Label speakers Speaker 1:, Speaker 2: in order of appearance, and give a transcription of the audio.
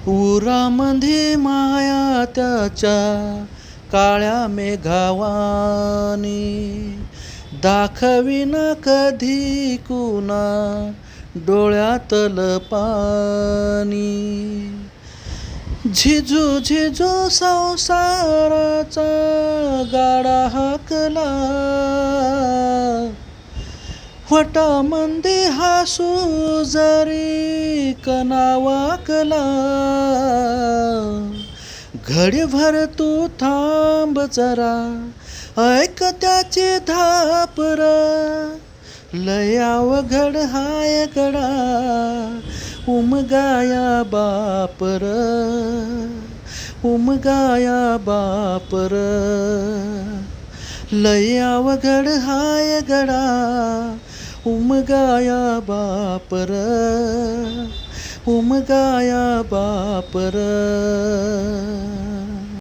Speaker 1: उरामध्ये माया त्याच्या काळ्या मेघावानी दाखविना कधी कुणा डोळ्यातलं पाणी. झिजू झिजू संसाराचा गाडा हाकला वटामध्ये हसू जरी कणा वाकला. घडीभर तू थांब जरा ऐक त्याची धापर लय अवघड हाय गडा उमगाया बापर उमगाया बापर लय अवघड हाय गडा उमगाया बापर उमगाया बापर.